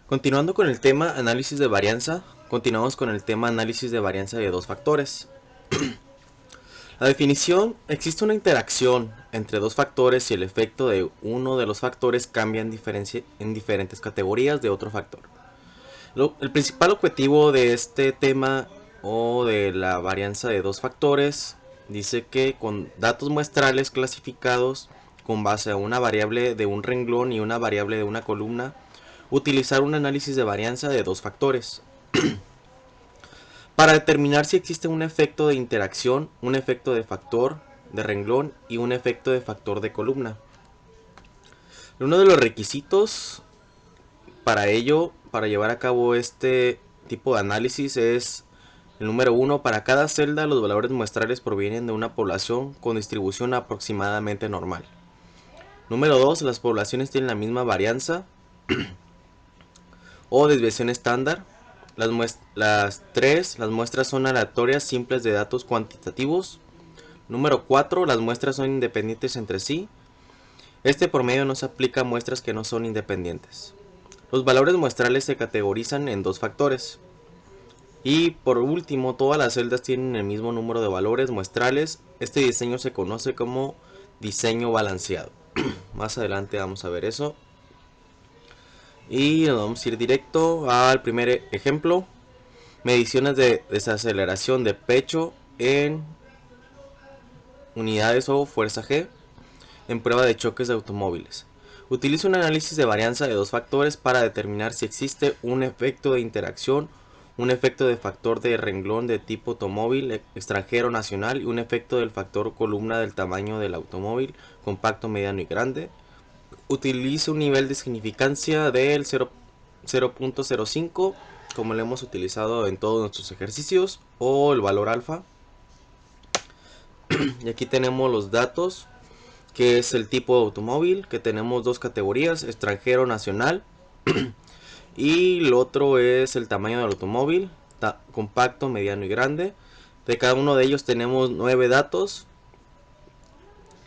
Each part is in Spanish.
Continuando con el tema análisis de varianza, continuamos con el tema análisis de varianza de dos factores. La definición: existe una interacción entre dos factores y el efecto de uno de los factores cambia en diferentes categorías de otro factor. El principal objetivo de este tema o de la varianza de dos factores dice que con datos muestrales clasificados con base a una variable de un renglón y una variable de una columna, utilizar un análisis de varianza de dos factores para determinar si existe un efecto de interacción, un efecto de factor de renglón y un efecto de factor de columna. Uno de los requisitos para ello, para llevar a cabo este tipo de análisis, es el número 1. Para cada celda los valores muestrales provienen de una población con distribución aproximadamente normal. Número 2. Las poblaciones tienen la misma varianza o desviación estándar. Las 3. Las muestras son aleatorias simples de datos cuantitativos. Número 4. Las muestras son independientes entre sí. Este promedio no se aplica a muestras que no son independientes. Los valores muestrales se categorizan en dos factores. Y por último, todas las celdas tienen el mismo número de valores muestrales. Este diseño se conoce como diseño balanceado. Más adelante vamos a ver eso. Y nos vamos a ir directo al primer ejemplo. Mediciones de desaceleración de pecho en unidades o fuerza G en prueba de choques de automóviles. Utiliza un análisis de varianza de dos factores para determinar si existe un efecto de interacción, un efecto de factor de renglón de tipo automóvil extranjero nacional y un efecto del factor columna del tamaño del automóvil compacto, mediano y grande. Utiliza un nivel de significancia del 0.05 como lo hemos utilizado en todos nuestros ejercicios, o el valor alfa. Y aquí tenemos los datos, que es el tipo de automóvil, que tenemos dos categorías, extranjero, nacional. Y el otro es el tamaño del automóvil, compacto, mediano y grande. De cada uno de ellos tenemos 9 datos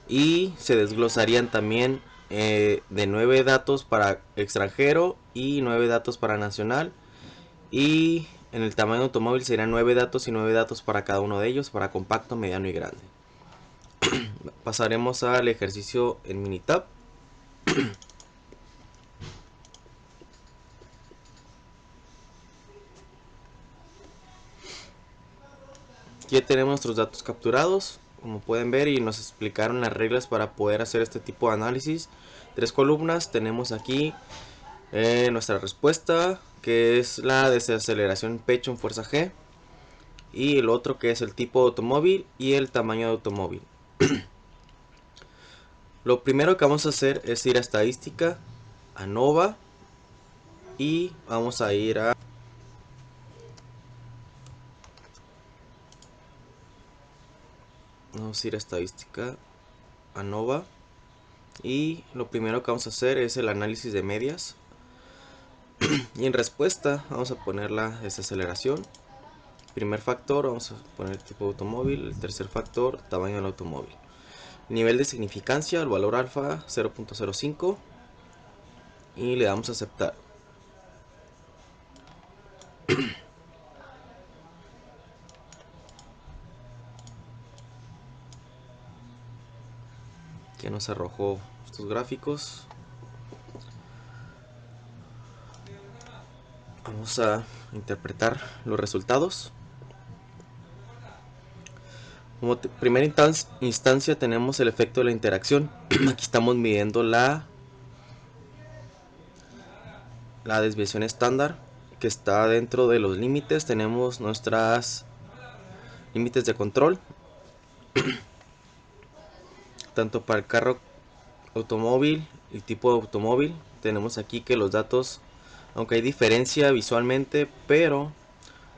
y se desglosarían también de 9 datos para extranjero y 9 datos para nacional. Y en el tamaño del automóvil serían 9 datos y 9 datos para cada uno de ellos, para compacto, mediano y grande. Pasaremos al ejercicio en Minitab. Aquí tenemos nuestros datos capturados, como pueden ver, y nos explicaron las reglas para poder hacer este tipo de análisis. 3 columnas, tenemos aquí nuestra respuesta, que es la desaceleración en pecho en fuerza G, y el otro que es el tipo de automóvil y el tamaño de automóvil. Lo primero que vamos a hacer es ir a estadística, a Nova, y vamos a ir a estadística, a Nova, y lo primero que vamos a hacer es el análisis de medias. Y en respuesta vamos a poner la desaceleración. Primer factor vamos a poner el tipo de automóvil. El tercer factor, tamaño del automóvil. Nivel de significancia, el valor alfa 0.05, y le damos a aceptar. Que nos arrojó estos gráficos. Vamos a interpretar los resultados. Como primera instancia tenemos el efecto de la interacción. Aquí estamos midiendo la desviación estándar, que está dentro de los límites. Tenemos nuestras límites de control, tanto para el carro, automóvil y tipo de automóvil. Tenemos aquí que los datos, aunque hay diferencia visualmente, pero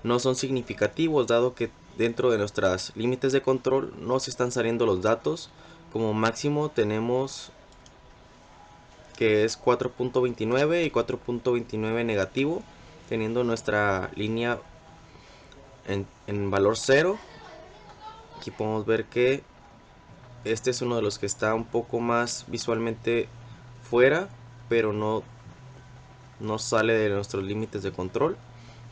no son significativos, dado que dentro de nuestros límites de control no se están saliendo los datos. Como máximo tenemos que es 4.29 y 4.29 negativo, teniendo nuestra línea en valor 0. Aquí podemos ver que este es uno de los que está un poco más visualmente fuera, pero no no sale de nuestros límites de control.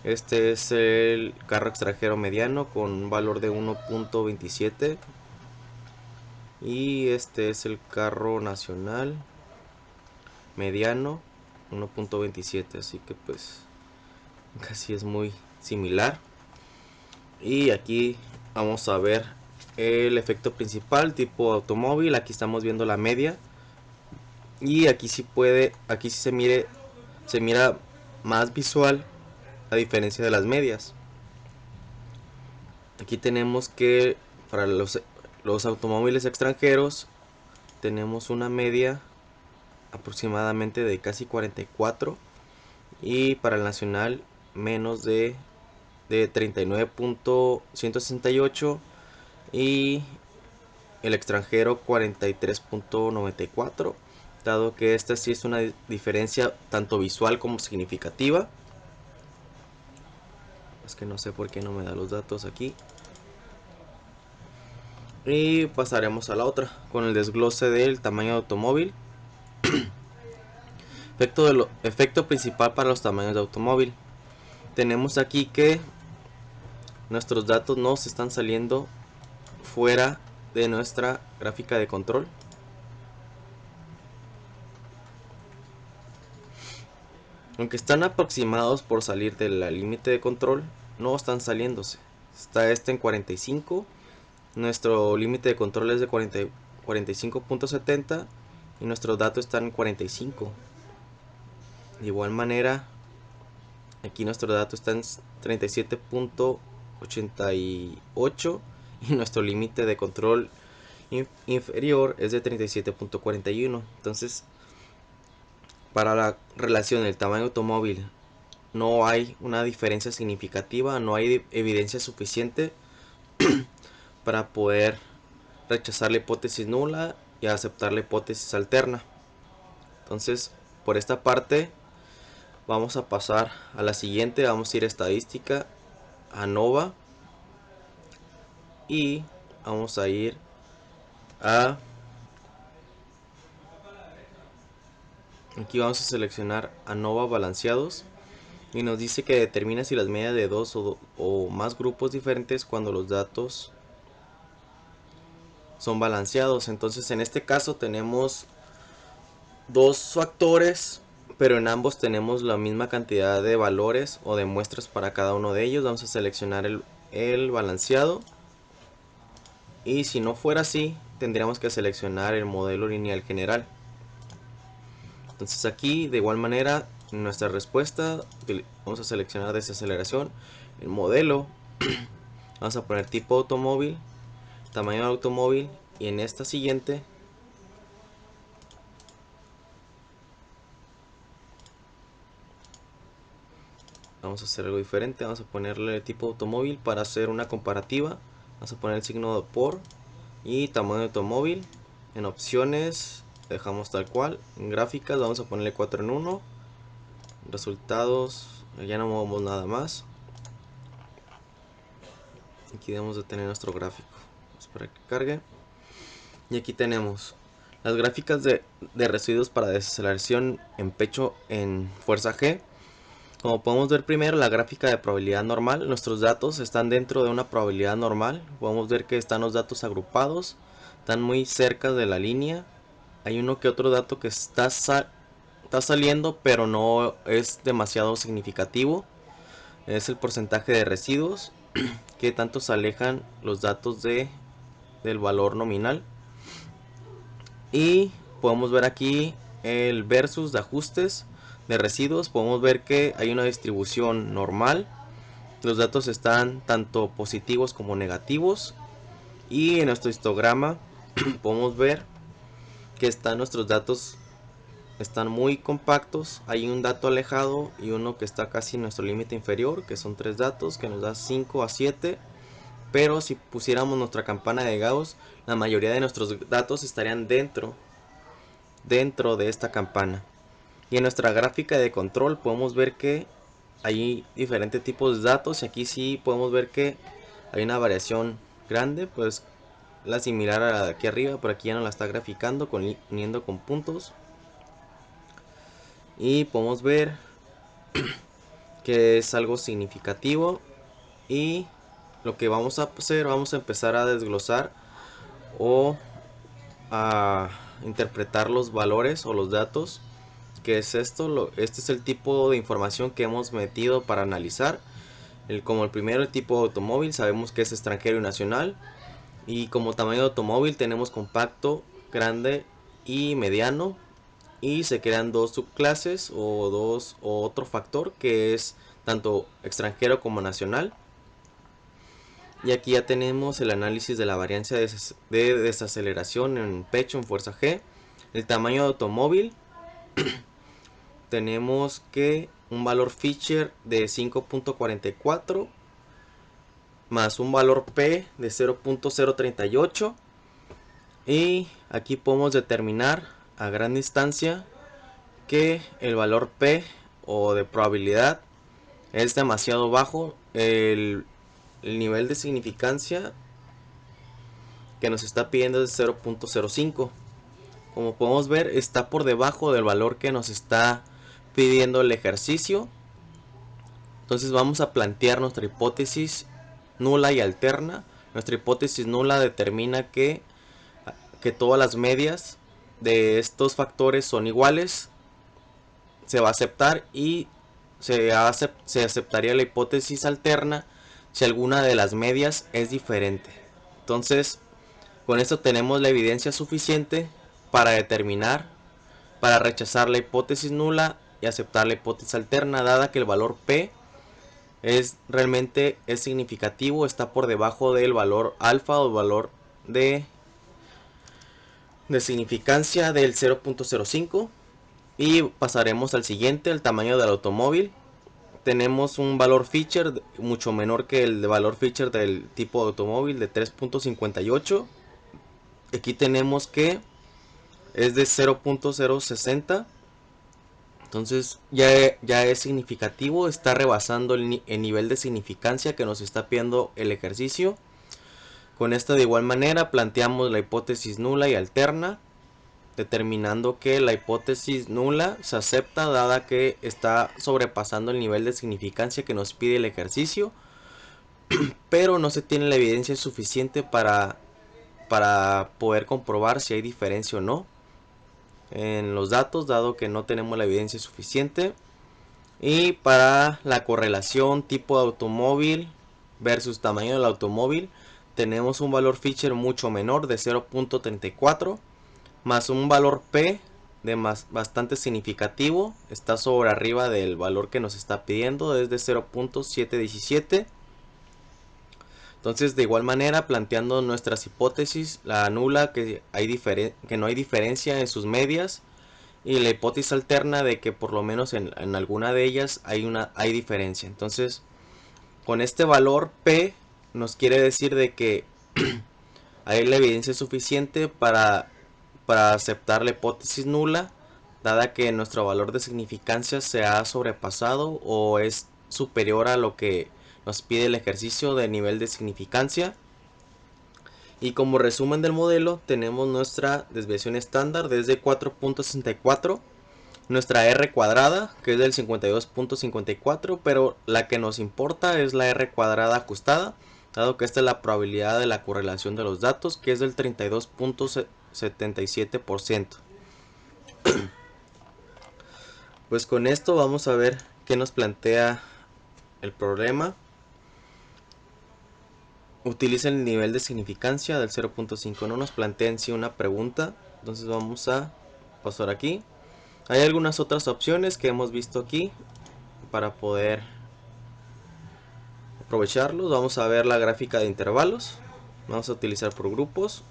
Este es el carro extranjero mediano con un valor de 1.27 y este es el carro nacional mediano 1.27, así que pues casi es muy similar. Y aquí vamos a ver el efecto principal tipo automóvil. Aquí estamos viendo la media y aquí sí se mira más visual a diferencia de las medias. Aquí tenemos que para los automóviles extranjeros tenemos una media aproximadamente de casi 44 y para el nacional menos de 39.168 y el extranjero 43.94, dado que esta sí es una diferencia tanto visual como significativa. Es que no sé por qué no me da los datos aquí. Y pasaremos a la otra con el desglose del tamaño de automóvil. Efecto principal para los tamaños de automóvil. Tenemos aquí que nuestros datos no se están saliendo fuera de nuestra gráfica de control. Aunque están aproximados por salir del límite de control, no están saliéndose. Está este en 45. Nuestro límite de control es de 45.70 y nuestros datos están en 45. De igual manera, aquí nuestro dato está en 37.88 y nuestro límite de control inferior es de 37.41. Entonces, para la relación del tamaño automóvil no hay una diferencia significativa, no hay evidencia suficiente para poder rechazar la hipótesis nula y aceptar la hipótesis alterna. Entonces, por esta parte vamos a pasar a la siguiente. Vamos a ir a estadística, ANOVA, y vamos a ir a aquí vamos a seleccionar ANOVA balanceados y nos dice que determina si las medias de dos o más grupos diferentes cuando los datos son balanceados. Entonces en este caso tenemos dos factores, pero en ambos tenemos la misma cantidad de valores o de muestras para cada uno de ellos. Vamos a seleccionar el balanceado, y si no fuera así tendríamos que seleccionar el modelo lineal general. Entonces aquí de igual manera en nuestra respuesta vamos a seleccionar desaceleración, el modelo, vamos a poner tipo automóvil, tamaño de automóvil, y en esta siguiente vamos a hacer algo diferente. Vamos a ponerle tipo automóvil para hacer una comparativa. Vamos a poner el signo de por y tamaño de automóvil. En opciones dejamos tal cual. En gráficas vamos a ponerle 4 en 1. Resultados, ya no movemos nada más. Aquí debemos de tener nuestro gráfico. Vamos a esperar que cargue. Y aquí tenemos las gráficas de residuos para desaceleración en pecho en fuerza G. Como podemos ver primero la gráfica de probabilidad normal, nuestros datos están dentro de una probabilidad normal. Podemos ver que están los datos agrupados, están muy cerca de la línea. Hay uno que otro dato que está saliendo, pero no es demasiado significativo. Es el porcentaje de residuos, que tanto se alejan los datos del valor nominal. Y podemos ver aquí el versus de ajustes de residuos. Podemos ver que hay una distribución normal. Los datos están tanto positivos como negativos. Y en nuestro histograma podemos ver que nuestros datos están muy compactos. Hay un dato alejado y uno que está casi en nuestro límite inferior, que son 3 datos, que nos da 5 a 7. Pero si pusiéramos nuestra campana de Gauss, la mayoría de nuestros datos estarían dentro de esta campana. Y en nuestra gráfica de control podemos ver que hay diferentes tipos de datos, y aquí sí podemos ver que hay una variación grande, pues la similar a la de aquí arriba, pero aquí ya no la está graficando, uniendo con puntos. Y podemos ver que es algo significativo, y lo que vamos a hacer, vamos a empezar a desglosar o a interpretar los valores o los datos. ¿Qué es esto? Este es el tipo de información que hemos metido para analizar. Como el primero, el tipo de automóvil, sabemos que es extranjero y nacional. Y como tamaño de automóvil tenemos compacto, grande y mediano. Y se crean dos subclases o otro factor que es tanto extranjero como nacional. Y aquí ya tenemos el análisis de la variancia de desaceleración en pecho en fuerza G. El tamaño de automóvil, tenemos que un valor Fisher de 5.44 más un valor P de 0.038. Y aquí podemos determinar a gran distancia que el valor P o de probabilidad es demasiado bajo. El nivel de significancia que nos está pidiendo es 0.05. Como podemos ver, está por debajo del valor que nos está pidiendo el ejercicio. Entonces vamos a plantear nuestra hipótesis nula y alterna. Nuestra hipótesis nula determina que todas las medias de estos factores son iguales. Se va a aceptar, y se aceptaría la hipótesis alterna si alguna de las medias es diferente. Entonces, con esto tenemos la evidencia suficiente para para rechazar la hipótesis nula y aceptar la hipótesis alterna, dada que el valor P realmente es significativo, está por debajo del valor alfa o valor de significancia del 0.05. Y pasaremos al siguiente, el tamaño del automóvil. Tenemos un valor Fisher mucho menor que el valor Fisher del tipo de automóvil de 3.58. Aquí tenemos que es de 0.060. Entonces ya es significativo, está rebasando el nivel de significancia que nos está pidiendo el ejercicio. Con esto de igual manera planteamos la hipótesis nula y alterna, determinando que la hipótesis nula se acepta dada que está sobrepasando el nivel de significancia que nos pide el ejercicio, pero no se tiene la evidencia suficiente para poder comprobar si hay diferencia o no en los datos, dado que no tenemos la evidencia suficiente. Y para la correlación tipo de automóvil versus tamaño del automóvil, tenemos un valor Fisher mucho menor de 0.34 más un valor P de bastante significativo, está sobre arriba del valor que nos está pidiendo, es de 0.717. Entonces, de igual manera, planteando nuestras hipótesis, la nula que no hay diferencia en sus medias, y la hipótesis alterna de que por lo menos en alguna de ellas hay diferencia. Entonces, con este valor P nos quiere decir de que hay la evidencia suficiente para aceptar la hipótesis nula, dada que nuestro valor de significancia se ha sobrepasado o es superior a lo que nos pide el ejercicio de nivel de significancia. Y como resumen del modelo, tenemos nuestra desviación estándar desde 4.64, nuestra R cuadrada, que es del 52.54, pero la que nos importa es la R cuadrada ajustada, dado que esta es la probabilidad de la correlación de los datos, que es del 32.77%. Pues con esto vamos a ver qué nos plantea el problema. Utiliza el nivel de significancia del 0.5, no nos plantea en sí una pregunta. Entonces vamos a pasar aquí. Hay algunas otras opciones que hemos visto aquí para poder aprovecharlos. Vamos a ver la gráfica de intervalos. Vamos a utilizar por grupos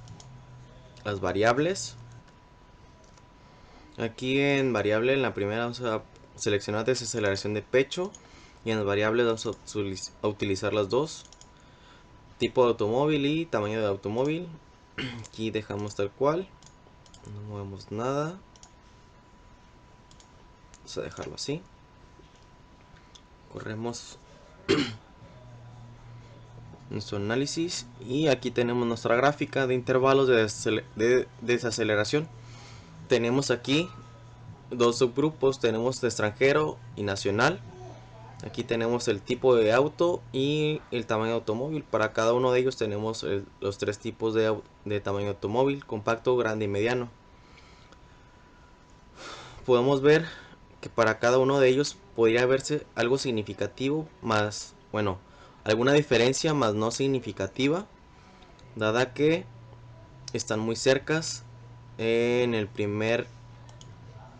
las variables. Aquí en variable, en la primera vamos a seleccionar desaceleración de pecho, y en las variables vamos a utilizar las dos: tipo de automóvil y tamaño de automóvil. Aquí dejamos tal cual, no movemos nada. Vamos a dejarlo así. Corremos nuestro análisis y aquí tenemos nuestra gráfica de intervalos de desaceleración. Tenemos aquí dos subgrupos, tenemos de extranjero y nacional. Aquí tenemos el tipo de auto y el tamaño de automóvil. Para cada uno de ellos tenemos los tres tipos de tamaño de automóvil: compacto, grande y mediano. Podemos ver que para cada uno de ellos podría verse algo significativo, más, bueno, alguna diferencia más no significativa, dada que están muy cercas. En el primer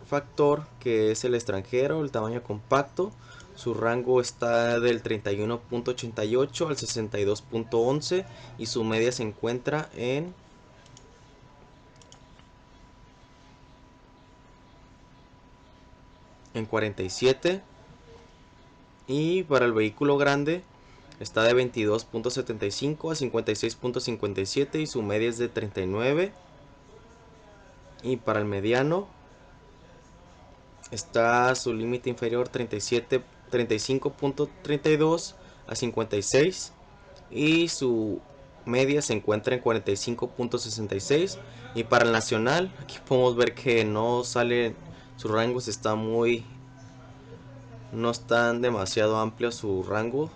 factor, que es el extranjero, el tamaño compacto, su rango está del 31.88 al 62.11 y su media se encuentra en 47. Y para el vehículo grande está de 22.75 a 56.57 y su media es de 39. Y para el mediano está su límite inferior 35.32 a 56 y su media se encuentra en 45.66. Y para el nacional, aquí podemos ver que no sale, sus rangos están no están demasiado amplios, su rango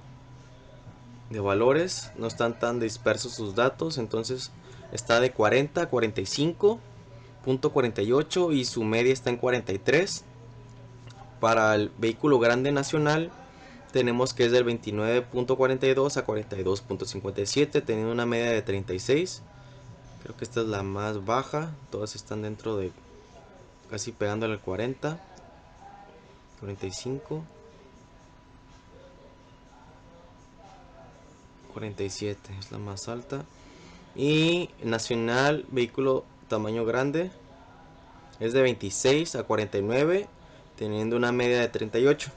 de valores, no están tan dispersos sus datos, entonces está de 40 a 45.48 y su media está en 43. Para el vehículo grande nacional tenemos que es del 29.42 a 42.57, teniendo una media de 36. Creo que esta es la más baja, todas están dentro de casi pegándole al 40, 45, 47 es la más alta. Y nacional, vehículo tamaño grande, es de 26 a 49, teniendo una media de 38.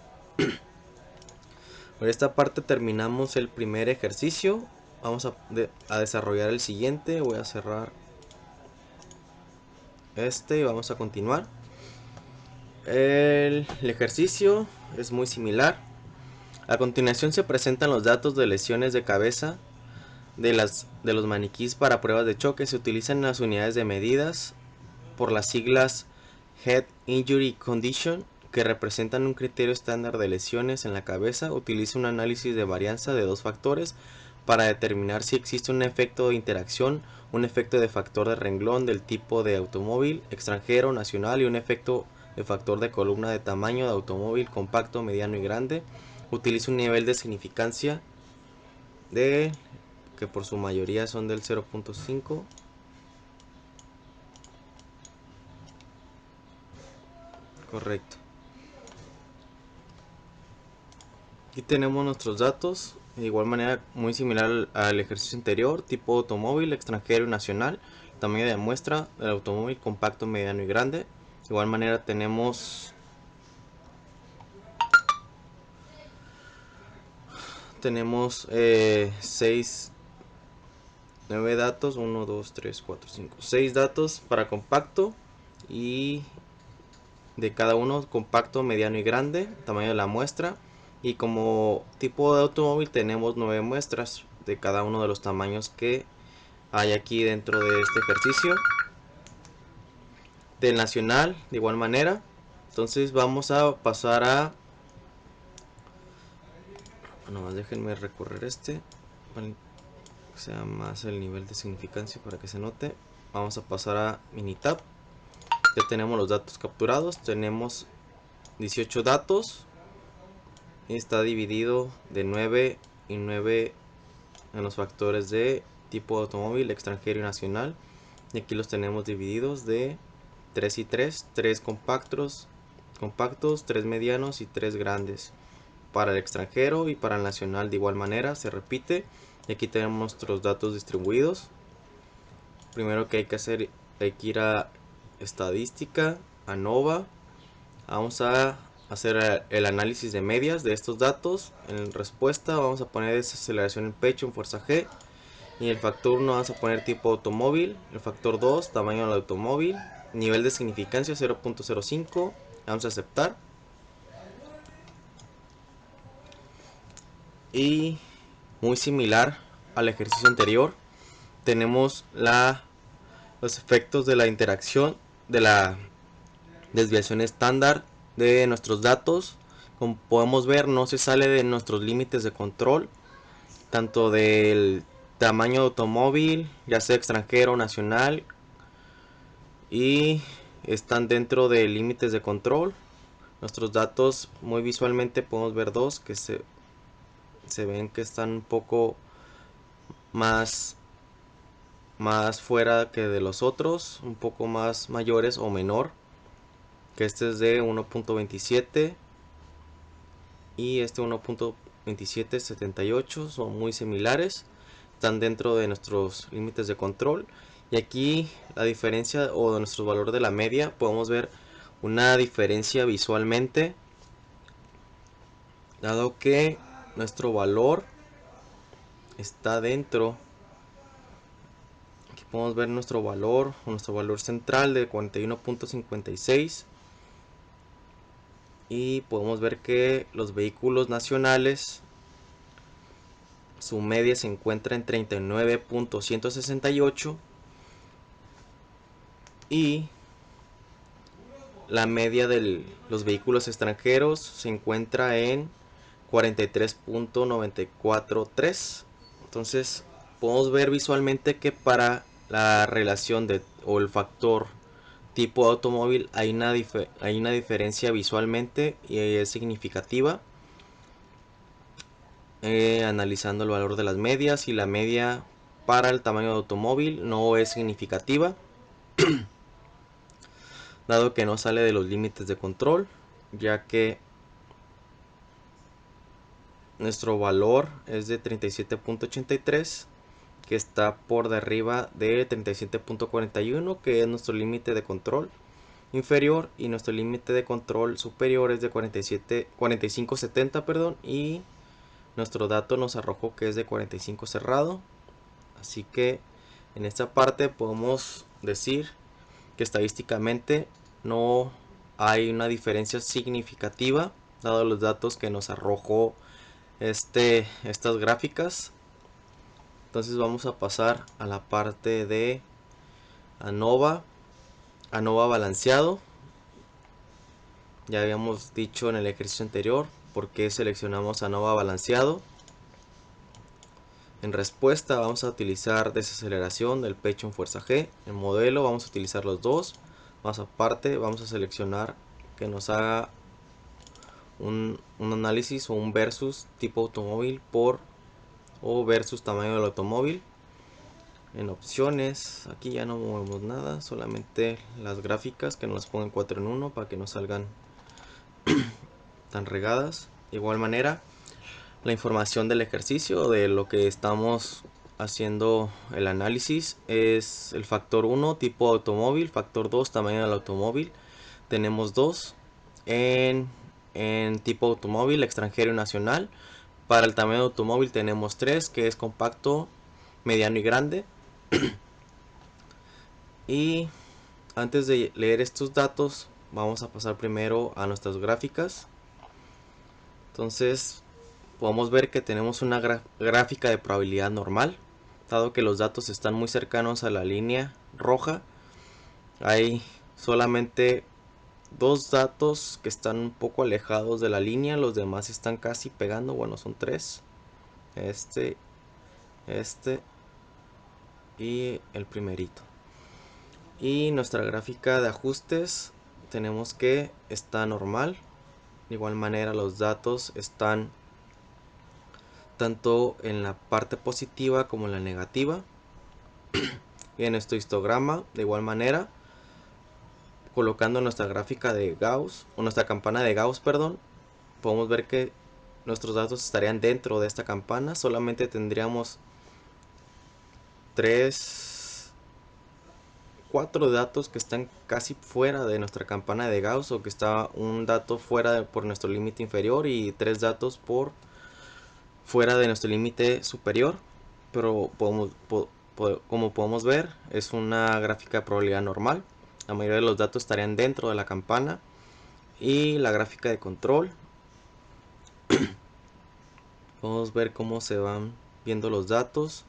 Por esta parte terminamos el primer ejercicio. Vamos a desarrollar el siguiente. Voy a cerrar este y vamos a continuar. El ejercicio es muy similar. A continuación se presentan los datos de lesiones de cabeza de los maniquís para pruebas de choque. Se utilizan las unidades de medidas por las siglas Head Injury Condition, que representan un criterio estándar de lesiones en la cabeza. Utiliza un análisis de varianza de dos factores para determinar si existe un efecto de interacción, un efecto de factor de renglón del tipo de automóvil, extranjero, nacional, y un efecto de factor de columna de tamaño de automóvil, compacto, mediano y grande. Utiliza un nivel de significancia que por su mayoría son del 0.5. Correcto. Aquí tenemos nuestros datos, de igual manera muy similar al ejercicio anterior: tipo automóvil, extranjero y nacional, tamaño de muestra del automóvil, compacto, mediano y grande. De igual manera tenemos 9 datos, 1, 2, 3, 4, 5, 6 datos para compacto, y de cada uno: compacto, mediano y grande, tamaño de la muestra. Y como tipo de automóvil tenemos 9 muestras de cada uno de los tamaños que hay aquí dentro de este ejercicio. Del nacional de igual manera. Entonces vamos a pasar a, nomás déjenme recorrer para que sea más el nivel de significancia para que se note. Vamos a pasar a Minitab. Ya tenemos los datos capturados, tenemos 18 datos y está dividido de 9 y 9 en los factores de tipo de automóvil, extranjero y nacional. Y aquí los tenemos divididos de 3 y 3, 3 compactos, 3 medianos y 3 grandes. Para el extranjero y para el nacional de igual manera se repite. Y aquí tenemos nuestros datos distribuidos. Primero que hay que hacer, hay que ir a estadística, a Nova. Vamos a hacer el análisis de medias de estos datos. En respuesta vamos a poner desaceleración en pecho en fuerza G. Y el factor 1 vamos a poner tipo automóvil. El factor 2, tamaño del automóvil. Nivel de significancia 0.05. Vamos a aceptar. Y muy similar al ejercicio anterior, tenemos los efectos de la interacción de desviación estándar de nuestros datos. Como podemos ver, no se sale de nuestros límites de control, tanto del tamaño de automóvil, ya sea extranjero o nacional, y están dentro de límites de control. Nuestros datos, muy visualmente podemos ver dos que se ven que están un poco más fuera que de los otros, un poco más mayores o menor, que este es de 1.27 y este 1.2778, son muy similares, están dentro de nuestros límites de control. Y aquí la diferencia o de nuestro valor de la media, podemos ver una diferencia visualmente, dado que nuestro valor está dentro. Aquí podemos ver nuestro valor central de 41.56, y podemos ver que los vehículos nacionales, su media se encuentra en 39.168 y la media de los vehículos extranjeros se encuentra en 43.943. Entonces podemos ver visualmente que para la relación o el factor tipo de automóvil hay una diferencia visualmente y es significativa. Analizando el valor de las medias, y la media para el tamaño de automóvil no es significativa, dado que no sale de los límites de control, ya que nuestro valor es de 37.83, que está por arriba de 37.41, que es nuestro límite de control inferior, y nuestro límite de control superior es de 45.70, perdón, y nuestro dato nos arrojó que es de 45 cerrado. Así que en esta parte podemos decir que estadísticamente no hay una diferencia significativa, dado los datos que nos arrojó estas gráficas. Entonces vamos a pasar a la parte de ANOVA balanceado. Ya habíamos dicho en el ejercicio anterior por qué seleccionamos ANOVA balanceado. En respuesta vamos a utilizar desaceleración del pecho en fuerza G. En modelo vamos a utilizar los dos. Más aparte vamos a seleccionar que nos haga un análisis o un versus tipo automóvil o versus tamaño del automóvil. En opciones, aquí ya no movemos nada, solamente las gráficas que nos las pongan 4 en 1 para que no salgan tan regadas. De igual manera, la información del ejercicio, de lo que estamos haciendo el análisis, es el factor 1 tipo automóvil, factor 2 tamaño del automóvil. Tenemos dos en tipo automóvil, extranjero y nacional. Para el tamaño de automóvil tenemos 3, que es compacto, mediano y grande. Y antes de leer estos datos, vamos a pasar primero a nuestras gráficas. Entonces podemos ver que tenemos una gráfica de probabilidad normal, dado que los datos están muy cercanos a la línea roja. Hay solamente dos datos que están un poco alejados de la línea, los demás están casi pegando. Bueno, son tres: este y el primerito. Y nuestra gráfica de ajustes tenemos que está normal. De igual manera los datos están tanto en la parte positiva como en la negativa. Y en nuestro histograma, de igual manera, colocando nuestra gráfica de Gauss, o nuestra campana de Gauss, perdón, podemos ver que nuestros datos estarían dentro de esta campana. Solamente tendríamos 4 datos que están casi fuera de nuestra campana de Gauss, o que está un dato fuera por nuestro límite inferior y 3 datos por fuera de nuestro límite superior. Pero como podemos ver, es una gráfica de probabilidad normal. La mayoría de los datos estarían dentro de la campana. Y la gráfica de control, podemos ver cómo se van viendo los datos.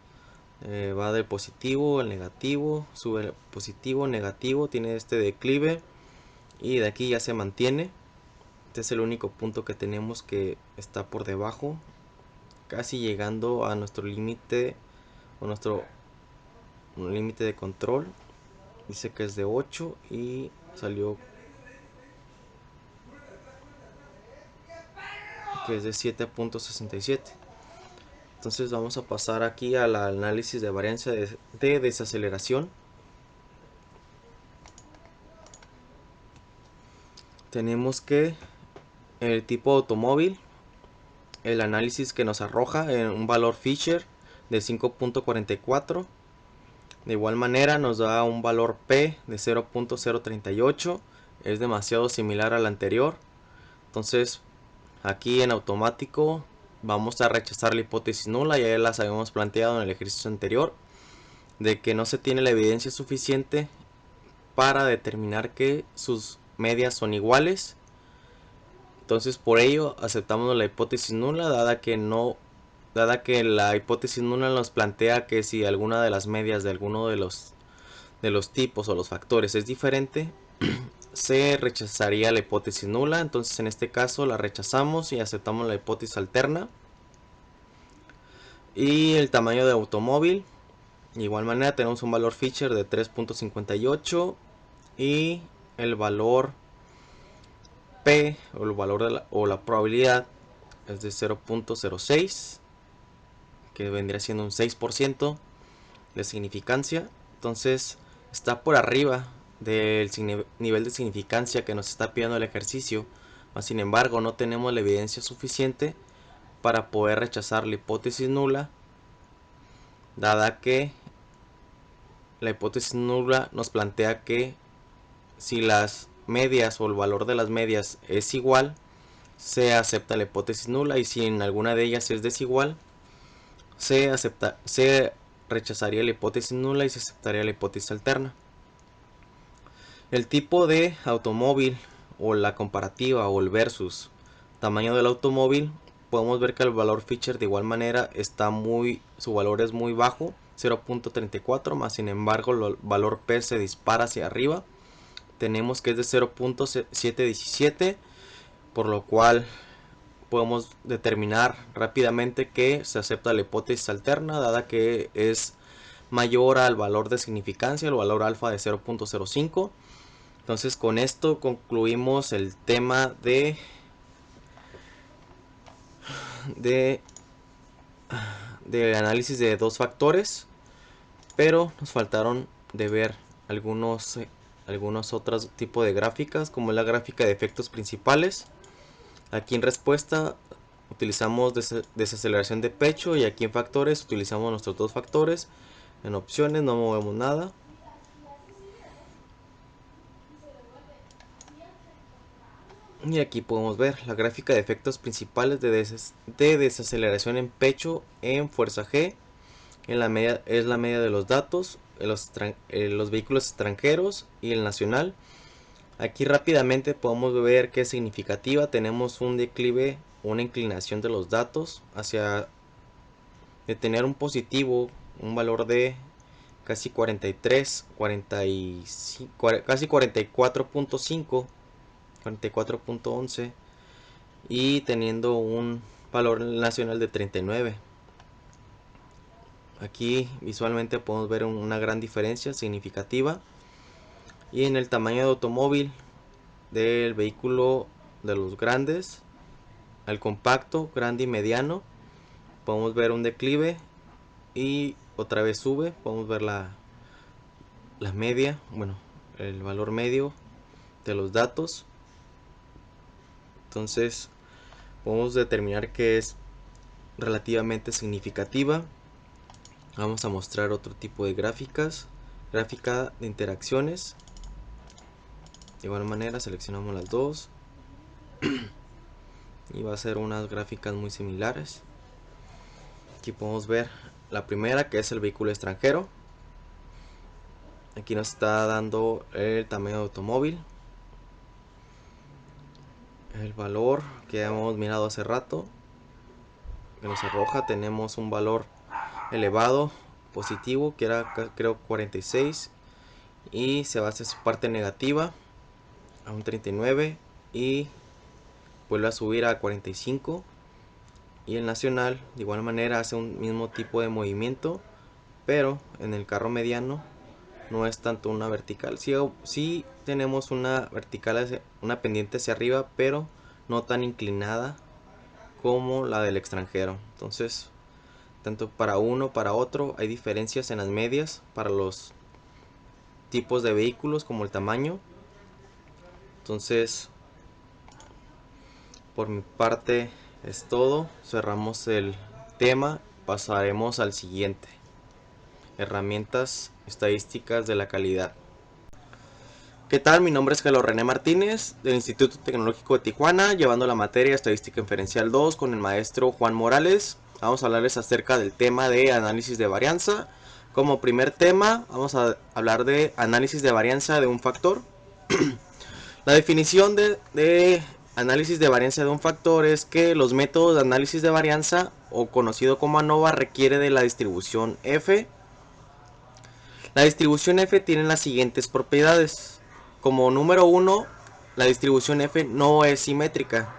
Va del positivo al negativo, sube el positivo, negativo, tiene este declive. y de aquí ya se mantiene. Este es el único punto que tenemos que está por debajo, casi llegando a nuestro límite o nuestro límite de control. Dice que es de 8 y salió que es de 7.67. Entonces vamos a pasar aquí al análisis de varianza de desaceleración. Tenemos que el tipo de automóvil, el análisis que nos arroja en un valor Fisher de 5.44. De igual manera nos da un valor P de 0.038. Es demasiado similar al anterior. Entonces aquí en automático vamos a rechazar la hipótesis nula. Ya las habíamos planteado en el ejercicio anterior, de que no se tiene la evidencia suficiente para determinar que sus medias son iguales. Entonces por ello aceptamos la hipótesis nula, dada que la hipótesis nula nos plantea que si alguna de las medias de alguno de los tipos o los factores es diferente, se rechazaría la hipótesis nula. Entonces en este caso la rechazamos y aceptamos la hipótesis alterna. Y el tamaño de automóvil, de igual manera tenemos un valor Fisher de 3.58 y el valor P o el valor de la probabilidad es de 0.06, que vendría siendo un 6% de significancia. Entonces está por arriba del nivel de significancia que nos está pidiendo el ejercicio. Sin embargo, no tenemos la evidencia suficiente para poder rechazar la hipótesis nula, dada que la hipótesis nula nos plantea que si las medias o el valor de las medias es igual, se acepta la hipótesis nula, y si en alguna de ellas es desigual, se rechazaría la hipótesis nula y se aceptaría la hipótesis alterna. El tipo de automóvil o la comparativa o el versus tamaño del automóvil, podemos ver que el valor Fisher de igual manera su valor es muy bajo, 0.34, más sin embargo el valor P se dispara hacia arriba. Tenemos que es de 0.717, por lo cual podemos determinar rápidamente que se acepta la hipótesis alterna, dada que es mayor al valor de significancia, el valor alfa de 0.05. Entonces con esto concluimos el tema de análisis de dos factores, pero nos faltaron de ver algunos otros tipos de gráficas, como la gráfica de efectos principales. Aquí en respuesta utilizamos desaceleración de pecho, y aquí en factores utilizamos nuestros dos factores. En opciones no movemos nada. Y aquí podemos ver la gráfica de efectos principales de desaceleración en pecho en fuerza G. Es la media de los datos, los vehículos extranjeros y el nacional. Aquí rápidamente podemos ver que es significativa. Tenemos un declive, una inclinación de los datos hacia de tener un positivo, un valor de casi 43, 45, casi 44.5, 44.11, y teniendo un valor nacional de 39. Aquí visualmente podemos ver una gran diferencia significativa. Y en el tamaño de automóvil, del vehículo de los grandes al compacto, grande y mediano, podemos ver un declive y otra vez sube. Podemos ver la media, bueno, el valor medio de los datos. Entonces podemos determinar que es relativamente significativa. Vamos a mostrar otro tipo de gráficas. Gráfica de interacciones. De igual manera seleccionamos las dos y va a ser unas gráficas muy similares. Aquí podemos ver la primera, que es el vehículo extranjero. Aquí nos está dando el tamaño de automóvil, el valor que hemos mirado hace rato, que nos arroja. Tenemos un valor elevado positivo, que era creo 46, y se va hacia su parte negativa. a un 39 y vuelve a subir a 45. Y el nacional de igual manera hace un mismo tipo de movimiento, pero en el carro mediano no es tanto una vertical. Sí tenemos una vertical, una pendiente hacia arriba, pero no tan inclinada como la del extranjero. Entonces, tanto para uno para otro hay diferencias en las medias para los tipos de vehículos como el tamaño. Entonces, por mi parte es todo. Cerramos el tema. Pasaremos al siguiente. Herramientas estadísticas de la calidad. ¿Qué tal? Mi nombre es Carlos René Martínez del Instituto Tecnológico de Tijuana, llevando la materia Estadística Inferencial 2 con el maestro Juan Morales. Vamos a hablarles acerca del tema de análisis de varianza. Como primer tema, vamos a hablar de análisis de varianza de un factor. La definición de análisis de varianza de un factor es que los métodos de análisis de varianza, o conocido como ANOVA, requiere de la distribución F. La distribución F tiene las siguientes propiedades. Como número 1, la distribución F no es simétrica.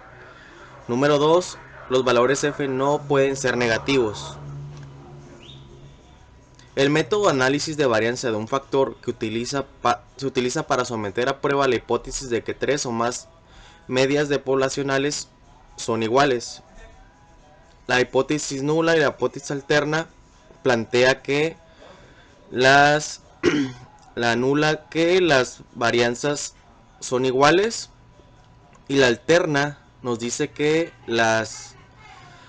Número 2, los valores F no pueden ser negativos. El método de análisis de varianza de un factor que se utiliza para someter a prueba la hipótesis de que 3 o más medias de poblacionales son iguales. La hipótesis nula y la hipótesis alterna plantea que las las varianzas son iguales, y la alterna nos dice que las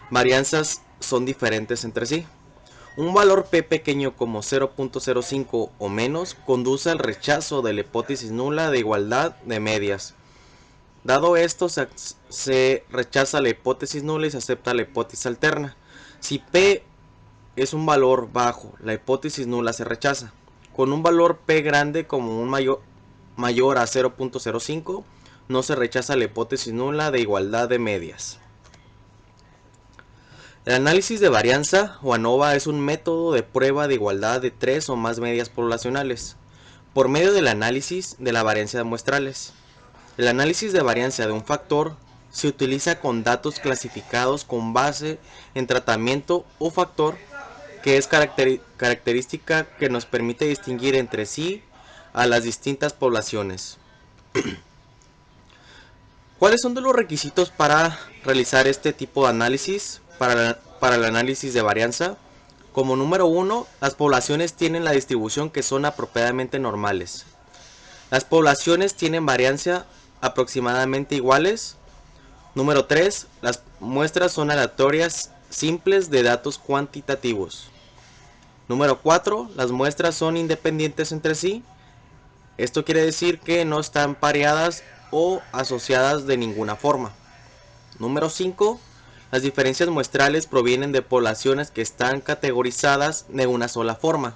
varianzas son diferentes entre sí. Un valor p pequeño como 0.05 o menos conduce al rechazo de la hipótesis nula de igualdad de medias. Dado esto, se rechaza la hipótesis nula y se acepta la hipótesis alterna. Si p es un valor bajo, la hipótesis nula se rechaza. Con un valor p grande como un mayor a 0.05, no se rechaza la hipótesis nula de igualdad de medias. El análisis de varianza o ANOVA es un método de prueba de igualdad de 3 o más medias poblacionales por medio del análisis de la varianza de muestrales. El análisis de varianza de un factor se utiliza con datos clasificados con base en tratamiento o factor, que es característica que nos permite distinguir entre sí a las distintas poblaciones. ¿Cuáles son los requisitos para realizar este tipo de análisis para el análisis de varianza? Como número 1, las poblaciones tienen la distribución que son apropiadamente normales. Las poblaciones tienen varianza aproximadamente iguales. Número 3, las muestras son aleatorias simples de datos cuantitativos. Número 4, las muestras son independientes entre sí. Esto quiere decir que no están pareadas o asociadas de ninguna forma. Número 5, las diferencias muestrales provienen de poblaciones que están categorizadas de una sola forma.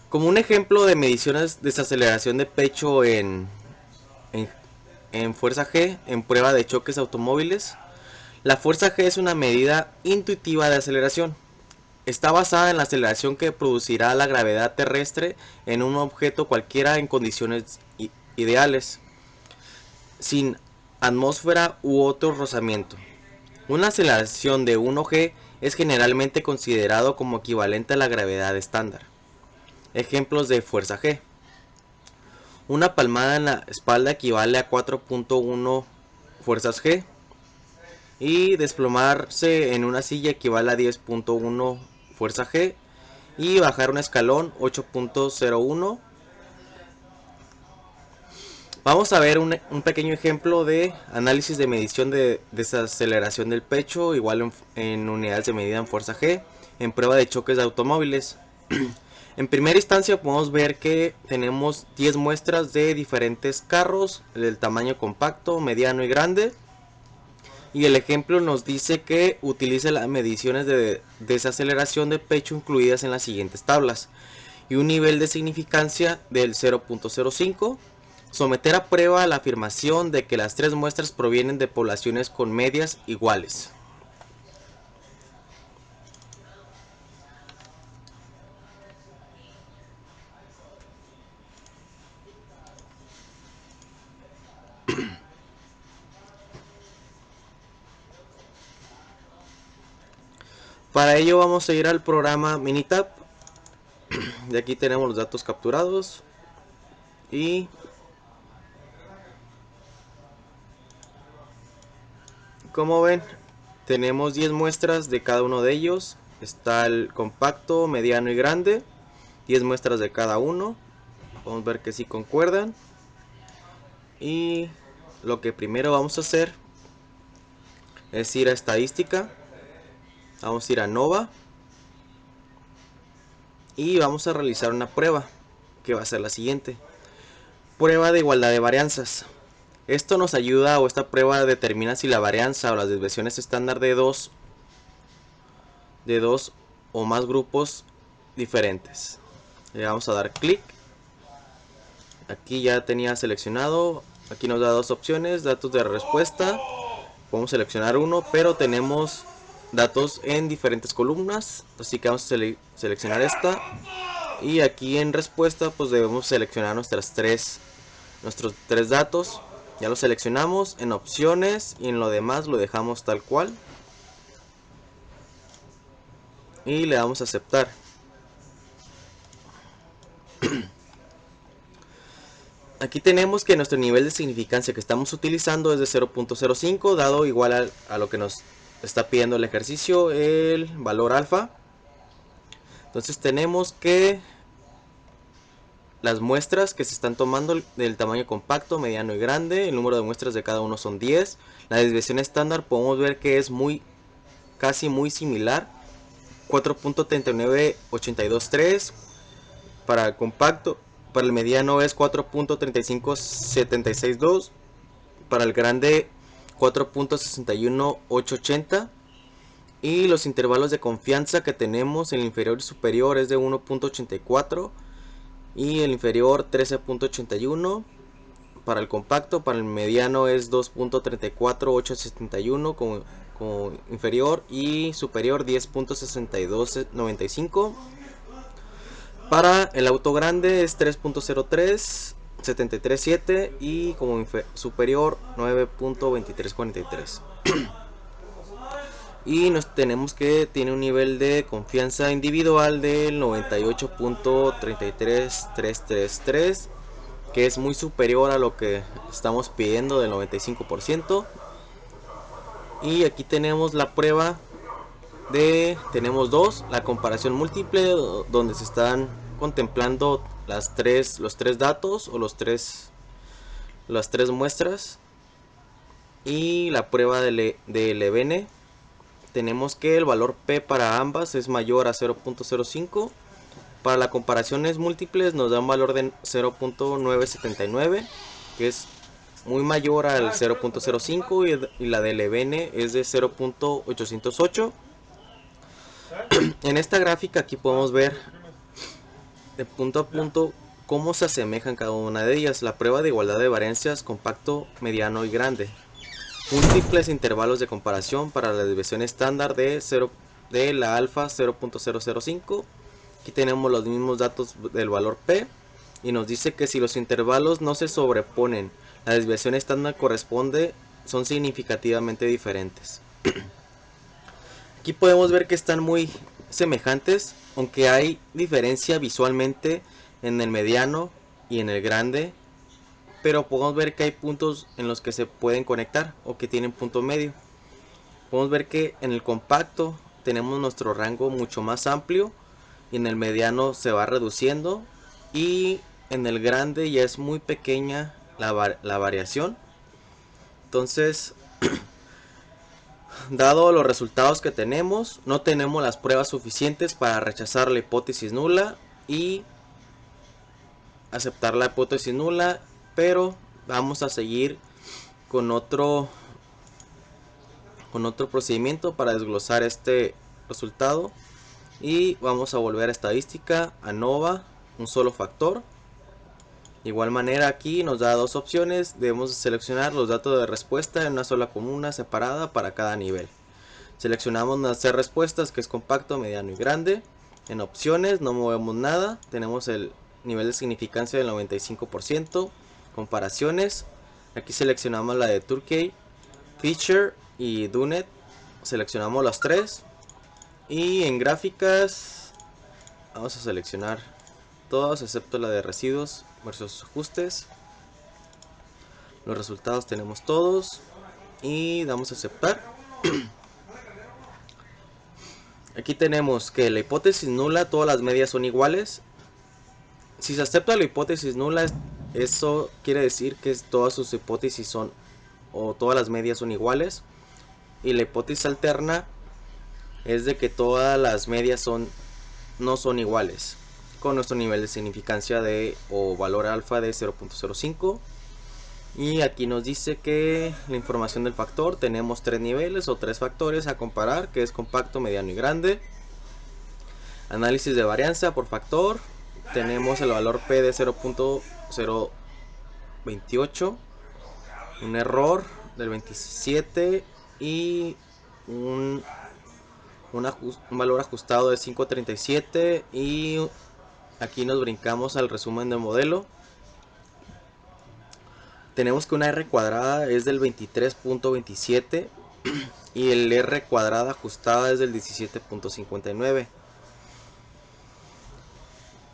Como un ejemplo de mediciones de desaceleración de pecho en fuerza G en prueba de choques automóviles, la fuerza G es una medida intuitiva de aceleración. Está basada en la aceleración que producirá la gravedad terrestre en un objeto cualquiera en condiciones ideales, sin atmósfera u otro rozamiento. Una aceleración de 1g es generalmente considerado como equivalente a la gravedad estándar. Ejemplos de fuerza G. Una palmada en la espalda equivale a 4.1 fuerzas G. Y desplomarse en una silla equivale a 10.1 fuerza G. Y bajar un escalón 8.01. Vamos a ver un pequeño ejemplo de análisis de medición de desaceleración del pecho, igual en unidades de medida en fuerza G, en prueba de choques de automóviles. En primera instancia podemos ver que tenemos 10 muestras de diferentes carros, del tamaño compacto, mediano y grande. Y el ejemplo nos dice que utilice las mediciones de desaceleración de pecho incluidas en las siguientes tablas. Y un nivel de significancia del 0.05. Someter a prueba la afirmación de que las tres muestras provienen de poblaciones con medias iguales. Para ello vamos a ir al programa Minitab. Y aquí tenemos los datos capturados. Y como ven, tenemos 10 muestras de cada uno de ellos. Está el compacto, mediano y grande. 10 muestras de cada uno. Vamos a ver que sí concuerdan. Y lo que primero vamos a hacer es ir a estadística. Vamos a ir a Nova. Y vamos a realizar una prueba, que va a ser la siguiente. Prueba de igualdad de varianzas. Esto nos ayuda, o esta prueba determina si la varianza o las desviaciones estándar de dos o más grupos diferentes. Le vamos a dar clic. Aquí ya tenía seleccionado. Aquí nos da dos opciones, datos de respuesta. Podemos seleccionar uno, pero tenemos datos en diferentes columnas, así que vamos a seleccionar esta. Y aquí en respuesta pues debemos seleccionar nuestros tres datos. Ya lo seleccionamos en opciones y en lo demás lo dejamos tal cual. Y le damos a aceptar. Aquí tenemos que nuestro nivel de significancia que estamos utilizando es de 0.05, dado igual a lo que nos está pidiendo el ejercicio, el valor alfa. Entonces tenemos que las muestras que se están tomando del tamaño compacto, mediano y grande, el número de muestras de cada uno son 10. La desviación estándar podemos ver que es casi muy similar, 4.39823 para el compacto. Para el mediano es 4.35762. Para el grande 4.61880. Y los intervalos de confianza que tenemos en el inferior y superior es de 1.84. Y el inferior 13.81. Para el compacto, para el mediano es 2.34871 como inferior, y superior 10.6295. Para el auto grande es 3.03 737 y como superior 9.2343. Y tenemos que tiene un nivel de confianza individual del 98.33333, que es muy superior a lo que estamos pidiendo del 95%. Y aquí tenemos la prueba tenemos dos, la comparación múltiple, donde se están contemplando los tres datos o las tres muestras. Y la prueba de Levene, tenemos que el valor P para ambas es mayor a 0.05. Para las comparaciones múltiples nos da un valor de 0.979, que es muy mayor al 0.05, y la de Levene es de 0.808. En esta gráfica aquí podemos ver de punto a punto cómo se asemejan cada una de ellas. La prueba de igualdad de varianzas compacto, mediano y grande. Múltiples intervalos de comparación para la desviación estándar de la alfa 0.005. Aquí tenemos los mismos datos del valor P y nos dice que si los intervalos no se sobreponen, la desviación estándar son significativamente diferentes. Aquí podemos ver que están muy semejantes, aunque hay diferencia visualmente en el mediano y en el grande, pero podemos ver que hay puntos en los que se pueden conectar o que tienen punto medio. Podemos ver que en el compacto tenemos nuestro rango mucho más amplio, y en el mediano se va reduciendo, y en el grande ya es muy pequeña la variación. Entonces, dado los resultados que tenemos, no tenemos las pruebas suficientes para rechazar la hipótesis nula y aceptar la hipótesis nula, pero vamos a seguir con otro procedimiento para desglosar este resultado. Y vamos a volver a estadística, a Nova, un solo factor. De igual manera aquí nos da dos opciones, debemos seleccionar los datos de respuesta en una sola columna separada para cada nivel. Seleccionamos nuestras respuestas, que es compacto, mediano y grande. En opciones no movemos nada, tenemos el nivel de significancia del 95%. Comparaciones, aquí seleccionamos la de Turkey, Fisher y Dunet, seleccionamos las tres. Y en gráficas vamos a seleccionar todos excepto la de residuos versus ajustes. Los resultados tenemos todos y damos a aceptar. Aquí tenemos que la hipótesis nula, todas las medias son iguales. Si se acepta la hipótesis nula, eso quiere decir que todas sus hipótesis son, o todas las medias son iguales. Y la hipótesis alterna es de que todas las medias no son iguales, con nuestro nivel de significancia o valor alfa de 0.05. Y aquí nos dice que la información del factor, tenemos tres niveles o tres factores a comparar, que es compacto, mediano y grande. Análisis de varianza por factor, tenemos el valor P de 0.028, un error del 27 y un valor ajustado de 5.37. Y aquí nos brincamos al resumen del modelo. Tenemos que una R cuadrada es del 23.27 y el R cuadrada ajustada es del 17.59.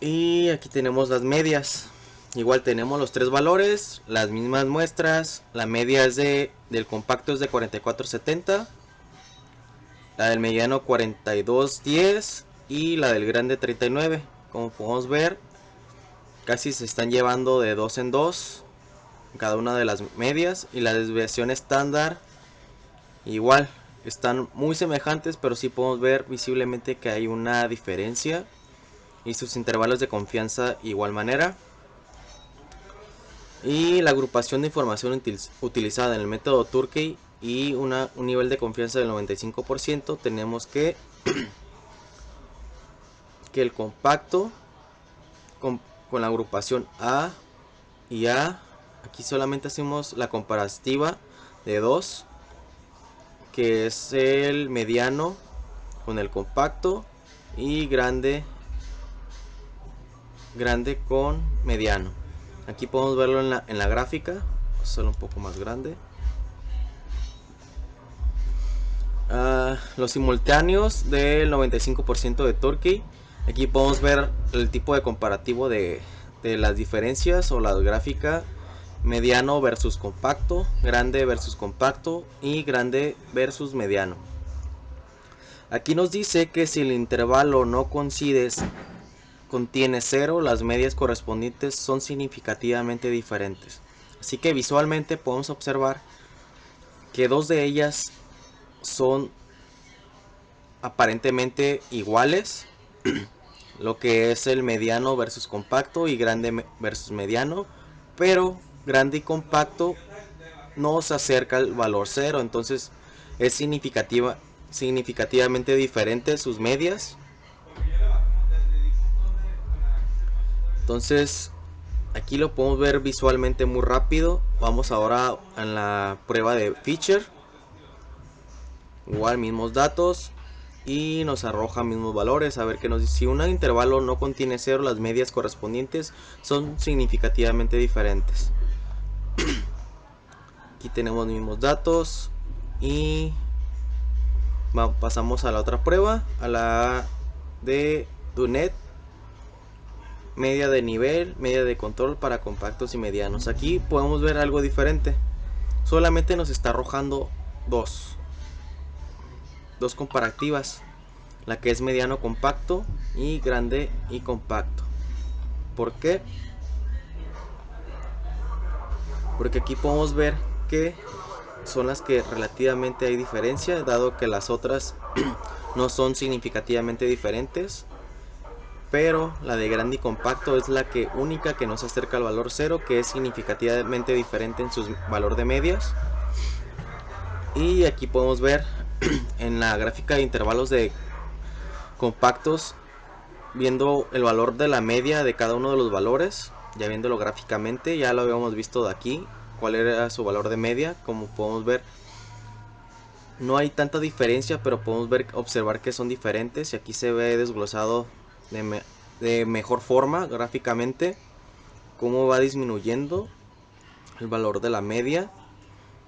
Y aquí tenemos las medias. Igual tenemos los tres valores, las mismas muestras. La media es del compacto es de 44.70, la del mediano 42.10 y la del grande 39. Como podemos ver, casi se están llevando de 2 en 2 cada una de las medias. Y la desviación estándar igual, están muy semejantes, pero sí podemos ver visiblemente que hay una diferencia. Y sus intervalos de confianza igual manera. Y la agrupación de información utilizada en el método Turkey y un nivel de confianza del 95%. Tenemos que el compacto con la agrupación A y A, aquí solamente hacemos la comparativa de 2, que es el mediano con el compacto y grande con mediano. Aquí podemos verlo en la gráfica, solo un poco más grande. Los simultáneos del 95% de Turkey. Aquí podemos ver el tipo de comparativo de las diferencias o la gráfica: mediano versus compacto, grande versus compacto y grande versus mediano. Aquí nos dice que si el intervalo no contiene 0, las medias correspondientes son significativamente diferentes. Así que visualmente podemos observar que dos de ellas son aparentemente iguales, lo que es el mediano versus compacto y grande versus mediano, pero grande y compacto no se acerca al valor 0, entonces es significativamente diferente sus medias. Entonces aquí lo podemos ver visualmente muy rápido. Vamos ahora a la prueba de Fisher. Igual mismos datos y nos arroja mismos valores. A ver qué nos dice. Si un intervalo no contiene 0, las medias correspondientes son significativamente diferentes. Aquí tenemos los mismos datos y pasamos a la otra prueba, a la de Dunet. Media de nivel, media de control para compactos y medianos. Aquí podemos ver algo diferente. Solamente nos está arrojando dos comparativas, la que es mediano compacto y grande y compacto. ¿Por qué? Porque aquí podemos ver que son las que relativamente hay diferencia, dado que las otras no son significativamente diferentes. Pero la de grande y compacto es la única que nos acerca al valor 0, que es significativamente diferente en su valor de medias. Y aquí podemos ver en la gráfica de intervalos de compactos, viendo el valor de la media de cada uno de los valores, ya viéndolo gráficamente. Ya lo habíamos visto de aquí, cuál era su valor de media. Como podemos ver, no hay tanta diferencia, pero podemos observar que son diferentes. Y aquí se ve desglosado de mejor forma gráficamente cómo va disminuyendo el valor de la media.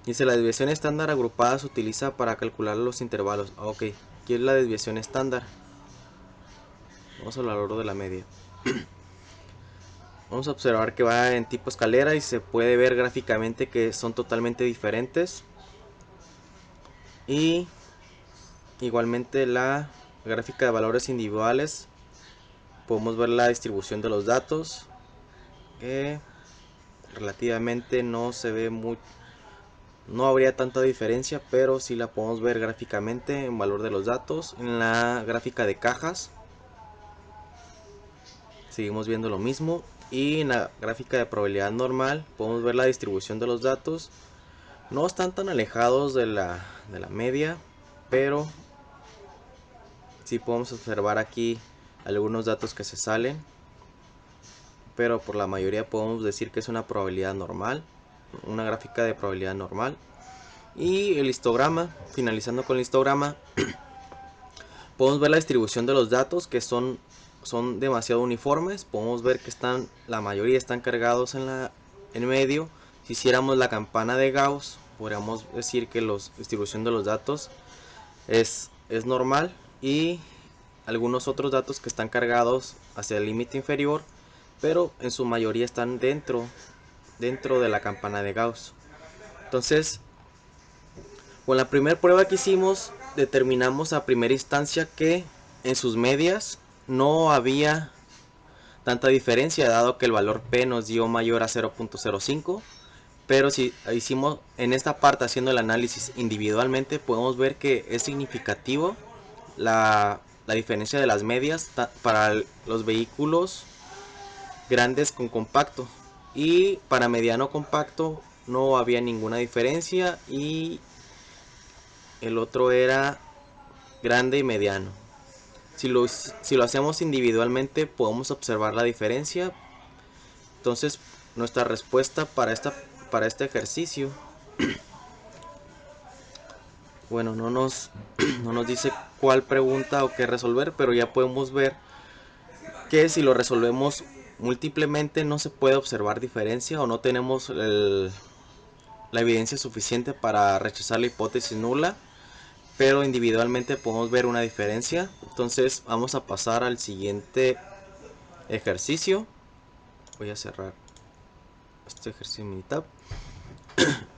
Dice: la desviación estándar agrupada se utiliza para calcular los intervalos. Ok, Aquí es la desviación estándar. Vamos al valor de la media. Vamos a observar que va en tipo escalera y se puede ver gráficamente que son totalmente diferentes. Y igualmente la gráfica de valores individuales, podemos ver la distribución de los datos, que relativamente no se ve muy, no habría tanta diferencia, pero sí la podemos ver gráficamente en valor de los datos. En la gráfica de cajas seguimos viendo lo mismo, y en la gráfica de probabilidad normal podemos ver la distribución de los datos. No están tan alejados de la media, pero sí podemos observar aquí algunos datos que se salen, pero por la mayoría podemos decir que es una probabilidad normal, una gráfica de probabilidad normal. Y el histograma, finalizando con el histograma, podemos ver la distribución de los datos, que son demasiado uniformes. Podemos ver que la mayoría están cargados en medio. Si hiciéramos la campana de Gauss, podríamos decir que la distribución de los datos es normal, y algunos otros datos que están cargados hacia el límite inferior, pero en su mayoría están dentro de la campana de Gauss. Entonces, con la primera prueba que hicimos, determinamos a primera instancia que en sus medias no había tanta diferencia, dado que el valor P nos dio mayor a 0.05. Pero si hicimos en esta parte, haciendo el análisis individualmente, podemos ver que es significativo la diferencia de las medias para los vehículos grandes con compacto, y para mediano compacto no había ninguna diferencia, y el otro era grande y mediano. Si lo hacemos individualmente, podemos observar la diferencia. Entonces, nuestra respuesta para este ejercicio, bueno, no nos dice cuál pregunta o qué resolver, pero ya podemos ver que si lo resolvemos múltiplemente no se puede observar diferencia, o no tenemos la evidencia suficiente para rechazar la hipótesis nula, pero individualmente podemos ver una diferencia. Entonces vamos a pasar al siguiente ejercicio. Voy a cerrar este ejercicio en Minitab.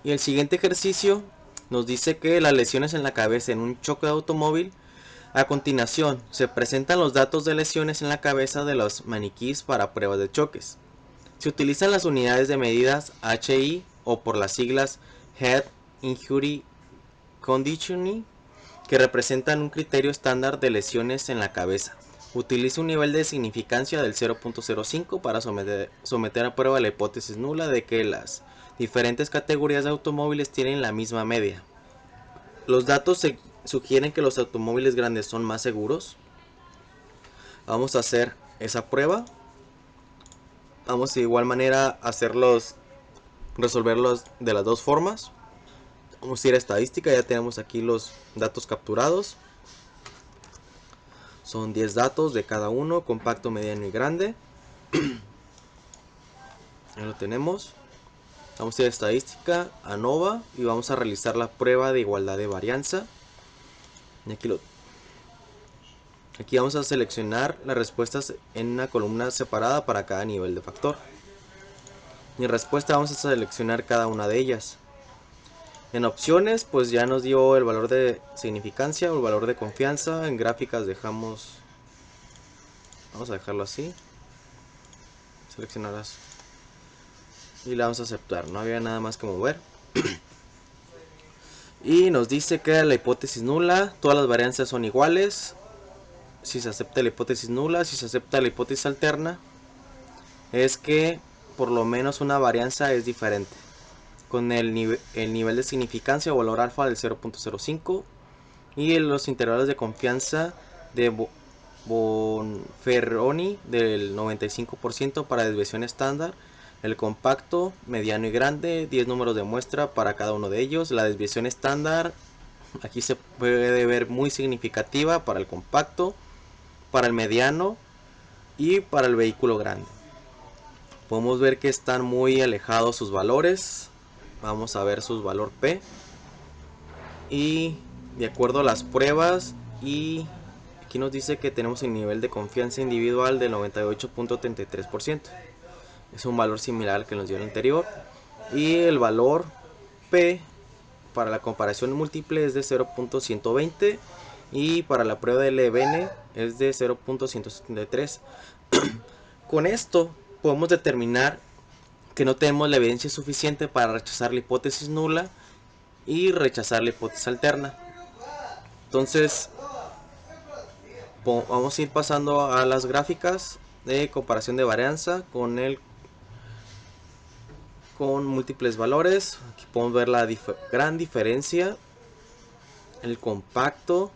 Y el siguiente ejercicio nos dice que las lesiones en la cabeza en un choque de automóvil. A continuación, se presentan los datos de lesiones en la cabeza de los maniquíes para pruebas de choques. Se utilizan las unidades de medidas HI, o por las siglas Head Injury Conditioning, que representan un criterio estándar de lesiones en la cabeza. Utiliza un nivel de significancia del 0.05 para someter a prueba la hipótesis nula de que las diferentes categorías de automóviles tienen la misma media. Los datos sugieren que los automóviles grandes son más seguros. Vamos a hacer esa prueba. Vamos de igual manera a resolverlos de las dos formas. Vamos a ir a estadística, ya tenemos aquí los datos capturados. Son 10 datos de cada uno, compacto, mediano y grande. Ya lo tenemos. Vamos a ir a estadística, ANOVA, y vamos a realizar la prueba de igualdad de varianza. Y aquí vamos a seleccionar las respuestas en una columna separada para cada nivel de factor. En respuesta vamos a seleccionar cada una de ellas. En opciones, pues ya nos dio el valor de significancia o el valor de confianza. En gráficas vamos a dejarlo así. Seleccionarlas y la vamos a aceptar, no había nada más que mover. Y nos dice que la hipótesis nula, todas las varianzas son iguales. Si se acepta la hipótesis nula, si se acepta la hipótesis alterna, es que por lo menos una varianza es diferente, con el nivel de significancia o valor alfa del 0.05, y los intervalos de confianza de Bonferroni del 95% para desviación estándar. El compacto, mediano y grande, 10 números de muestra para cada uno de ellos. La desviación estándar aquí se puede ver muy significativa para el compacto, para el mediano y para el vehículo grande. Podemos ver que están muy alejados sus valores. Vamos a ver su valor P. Y de acuerdo a las pruebas, y aquí nos dice que tenemos el nivel de confianza individual del 98.33%. Es un valor similar al que nos dio el anterior. Y el valor P para la comparación múltiple es de 0.120 y para la prueba de Levene es de 0.173. Con esto podemos determinar que no tenemos la evidencia suficiente para rechazar la hipótesis nula y rechazar la hipótesis alterna. Entonces vamos a ir pasando a las gráficas de comparación de varianza con múltiples valores. Aquí podemos ver la gran diferencia. El compacto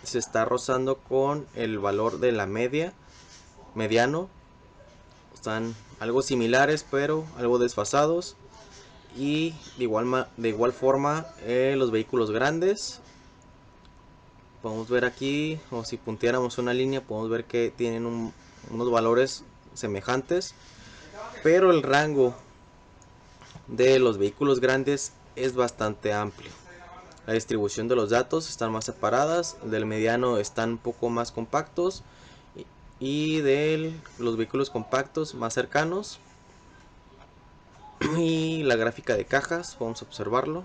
se está rozando con el valor de la mediano. Están algo similares, pero algo desfasados. Y de igual forma los vehículos grandes. Podemos ver aquí, o si punteáramos una línea, podemos ver que tienen unos valores semejantes. Pero el rango de los vehículos grandes es bastante amplio. La distribución de los datos están más separadas, del mediano están un poco más compactos y de los vehículos compactos más cercanos. Y la gráfica de cajas, vamos a observarlo,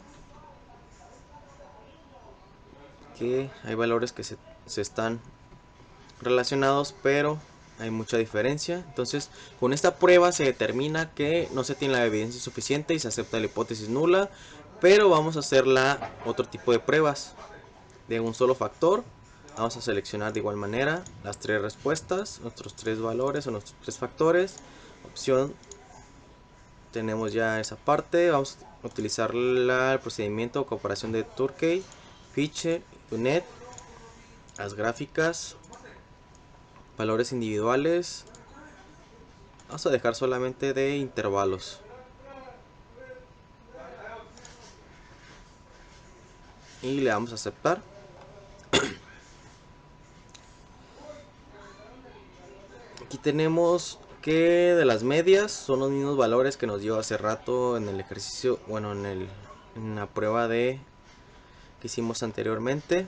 que hay valores que se están relacionados, pero hay mucha diferencia. Entonces con esta prueba se determina que no se tiene la evidencia suficiente y se acepta la hipótesis nula, pero vamos a hacer otro tipo de pruebas de un solo factor. Vamos a seleccionar de igual manera las tres respuestas, nuestros tres valores o nuestros tres factores. Opción, tenemos ya esa parte. Vamos a utilizar el procedimiento de comparación de Turkey, Fisher y Dunet. Las gráficas, valores individuales, vamos a dejar solamente de intervalos y le damos a aceptar. Aquí tenemos que de las medias son los mismos valores que nos dio hace rato en el ejercicio, bueno, en la prueba que hicimos anteriormente.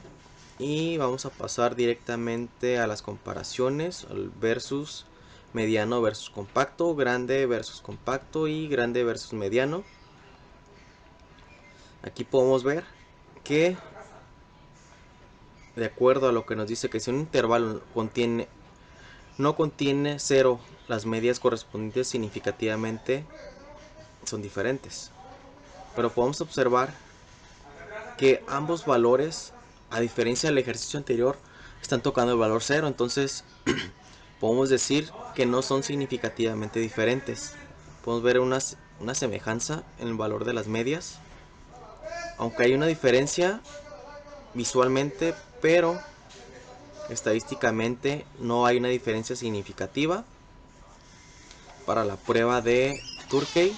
Y vamos a pasar directamente a las comparaciones, al versus mediano versus compacto, grande versus compacto y grande versus mediano. Aquí podemos ver que de acuerdo a lo que nos dice que si un intervalo no contiene 0, las medias correspondientes significativamente son diferentes. Pero podemos observar que ambos valores, a diferencia del ejercicio anterior, están tocando el valor 0. Entonces podemos decir que no son significativamente diferentes. Podemos ver una semejanza en el valor de las medias, aunque hay una diferencia visualmente, pero estadísticamente no hay una diferencia significativa. Para la prueba de Turkey,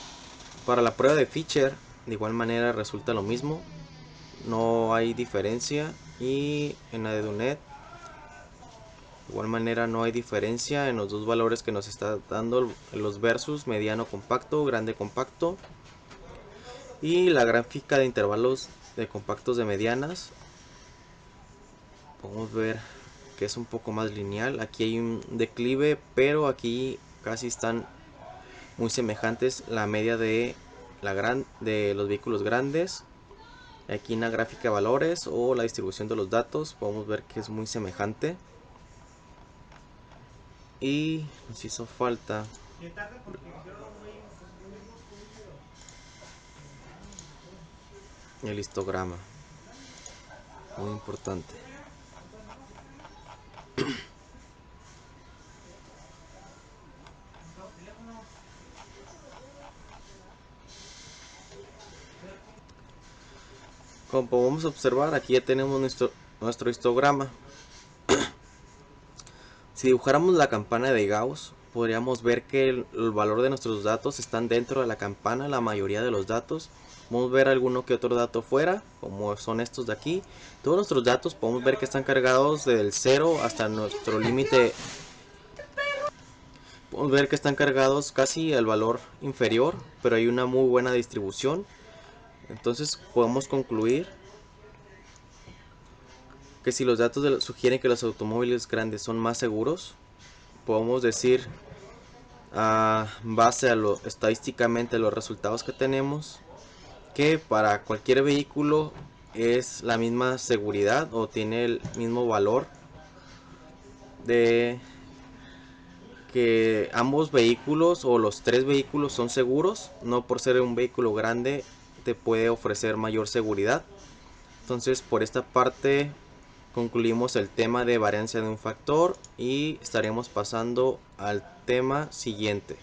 para la prueba de Fisher, de igual manera resulta lo mismo, no hay diferencia. Y en la de Dunet, de igual manera no hay diferencia en los dos valores que nos está dando los versus mediano compacto, grande compacto. Y la gráfica de intervalos de compactos de medianas, podemos ver que es un poco más lineal. Aquí hay un declive, pero aquí casi están muy semejantes la media de los vehículos grandes. Aquí en la gráfica de valores o la distribución de los datos podemos ver que es muy semejante. Y nos hizo falta el histograma, muy importante. Como podemos observar, aquí ya tenemos nuestro histograma. Si dibujáramos la campana de Gauss, podríamos ver que el valor de nuestros datos están dentro de la campana, la mayoría de los datos. Podemos ver alguno que otro dato fuera, como son estos de aquí. Todos nuestros datos podemos ver que están cargados del 0 hasta nuestro límite. Podemos ver que están cargados casi al valor inferior, pero hay una muy buena distribución. Entonces podemos concluir que si los datos sugieren que los automóviles grandes son más seguros, podemos decir, base a lo estadísticamente los resultados que tenemos, que para cualquier vehículo es la misma seguridad o tiene el mismo valor, de que ambos vehículos o los tres vehículos son seguros. No por ser un vehículo grande te puede ofrecer mayor seguridad. Entonces, por esta parte concluimos el tema de varianza de un factor y estaremos pasando al tema siguiente.